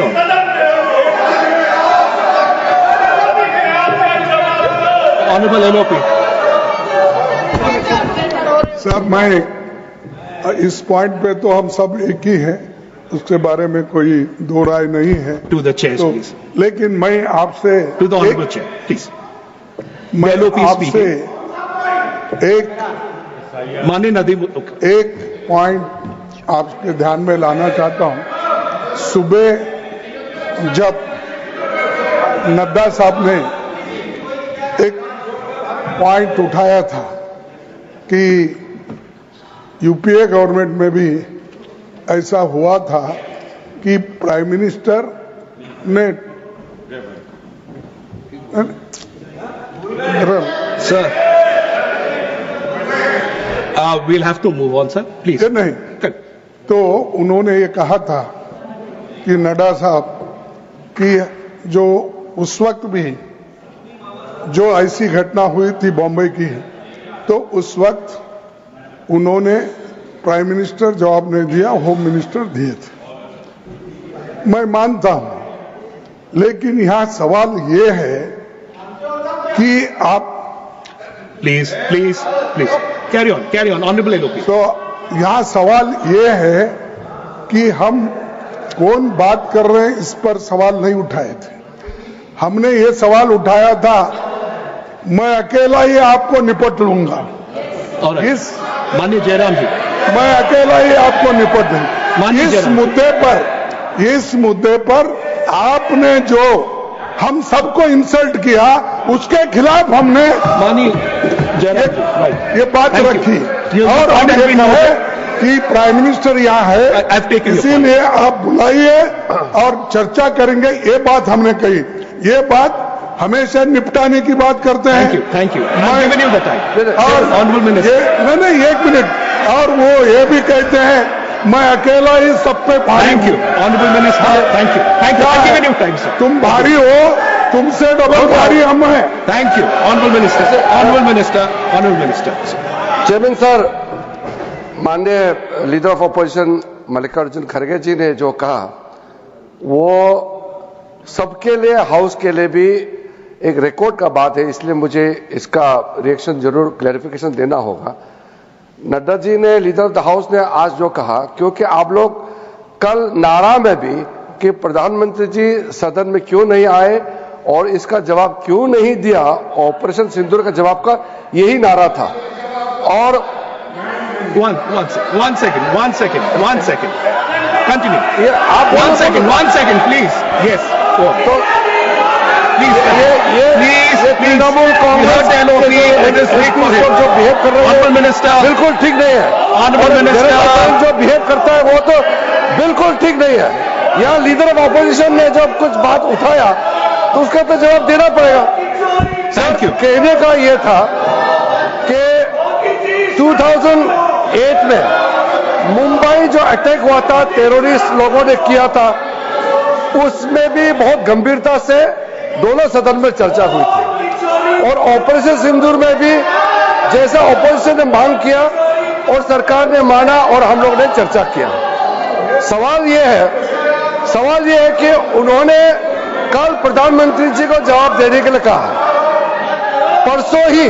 Minister on. Honorable LOP. Sir, मैं इस point पे तो हम सब एक ही हैं, उसके बारे में कोई दो राय नहीं है। To the chair, तो, please. लेकिन मैं आपसे To the honorable chair, please. मैं LOP आपसे एक माननीय नदीम, एक पॉइंट आपके ध्यान में लाना चाहता हूं। सुबह जब नड्डा साहब ने एक पॉइंट उठाया था कि यूपीए गवर्नमेंट में भी ऐसा हुआ था कि प्राइम मिनिस्टर ने sir, we'll have to move on, sir. Please. नहीं, तो उन्होंने ये कहा था कि नड्डा साहब कि जो उस वक्त भी जो ऐसी घटना हुई थी बॉम्बे की, तो उस वक्त उन्होंने प्राइम मिनिस्टर जवाब नहीं दिया, होम मिनिस्टर दिए थे। मैं मानता हूं, लेकिन यहां सवाल ये है कि आप Please, please, please. Carry on. Honorable LOP. तो यहाँ सवाल ये है कि हम कौन बात कर रहे हैं, इस पर सवाल नहीं उठाए थे। हमने ये सवाल उठाया था, मैं अकेला ही आपको निपट लूंगा। All right. इस माननीय जयराम जी, मैं अकेला ही आपको निपट दूंगा। माननीय जयराम। इस मुद्दे पर आपने जो हम सबको इंसल्ट किया, उसके खिलाफ हमने माननीय जयराम जी, right. ये बात Thank you. रखी। You- और हम point has ये been कहे noted. कि प्राइम मिनिस्टर यहाँ है, I've taken your इसीलिए आप बुलाइए और चर्चा करेंगे, ये बात हमने कही। ये बात हमेशा निपटाने की बात करते हैं। Thank you. I've given you the time. और Honorable Minister. नहीं, एक मिनट। और वो ये भी कहते हैं मैं अकेला ही सब पे भारी Thank you. हूं। Honorable Minister. Thank you. I've given you time, sir. तुम भारी हो, तुमसे डबल भारी हम हैं। Thank you. Honorable Minister. Honorable Minister. Honorable Minister. Chairman sir, माननीय लीडर ऑफ अपोजिशन मल्लिकार्जुन खड़गे जी ने जो कहा, वो सबके लिए, हाउस के लिए भी एक रिकॉर्ड का बात है, इसलिए मुझे इसका रिएक्शन जरूर क्लैरिफिकेशन देना होगा। नड्डा जी ने, लीडर ऑफ द हाउस ने आज जो कहा, क्योंकि आप लोग कल नारा में भी कि प्रधानमंत्री जी सदन में क्यों नहीं आए और इसका जवाब क्यों नहीं दिया, ऑपरेशन सिंदूर का जवाब का यही नारा था। और One second. Continue. ये आप One second, please. Yes. Go on. तो Please. ये Trinamool Congress You heard the LOP. Let us wait for him. जो बिहेव कर रहे Honorable हैं Minister. बिल्कुल ठीक नहीं है। Honorable और Minister. जनता दल जो बिहेव करता है वो तो बिल्कुल ठीक नहीं है। यहाँ लीडर ऑफ ऑपोजिशन ने जब कुछ बात उठाया तो उसका तो जवाब देना पड़ेगा। Thank you. कहने का ये था कि 2008 में मुंबई जो अटैक हुआ था, टेररिस्ट लोगों ने किया था, उसमें भी बहुत गंभीरता से दोनों सदन में चर्चा हुई थी। और ऑपरेशन सिंदूर में भी जैसा ऑपोजिशन ने मांग किया और सरकार ने माना और हम लोग ने चर्चा किया। सवाल ये है कि उन्होंने कल प्रधानमंत्री जी को जवाब देने के लिए कहा। परसों ही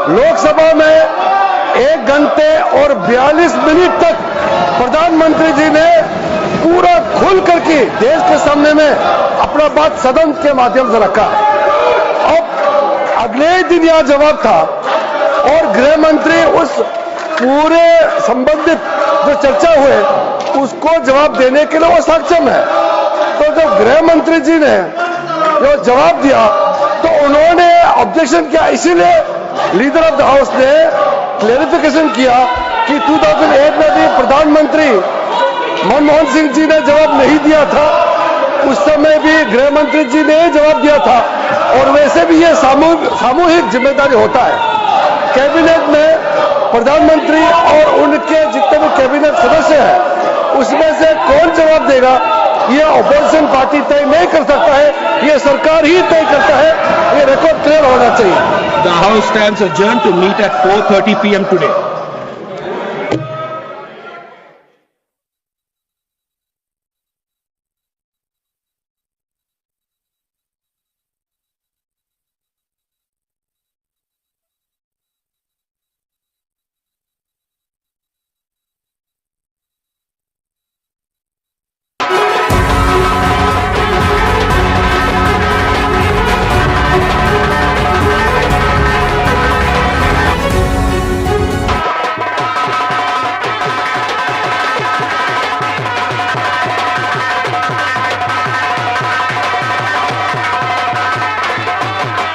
लोकसभा में 1 घंटे और 42 मिनट तक प्रधानमंत्री जी ने पूरा खुल करके देश के सामने में अपना बात सदन के माध्यम से रखा। अब अगले ही दिन यह जवाब था और गृह मंत्री उस पूरे संबंधित जो चर्चा हुए उसको जवाब देने के लिए वो सक्षम है। तो जब गृह मंत्री जी ने जो जवाब दिया तो उन्होंने ऑब्जेक्शन किया, इसीलिए लीडर ऑफ द हाउस ने क्लेरिफिकेशन किया कि 2008 में भी प्रधानमंत्री मनमोहन सिंह जी ने जवाब नहीं दिया था, उस समय भी गृह मंत्री जी ने जवाब दिया था। और वैसे भी ये सामूहिक जिम्मेदारी होता है। कैबिनेट में प्रधानमंत्री और उनके जितने भी कैबिनेट सदस्य हैं उसमें से कौन जवाब देगा ये ऑपोजिशन पार्टी तय नहीं कर सकता है, ये सरकार ही तय करता है। ये रिकॉर्ड क्लियर होना चाहिए। The House stands adjourned to meet at 4:30 p.m. today.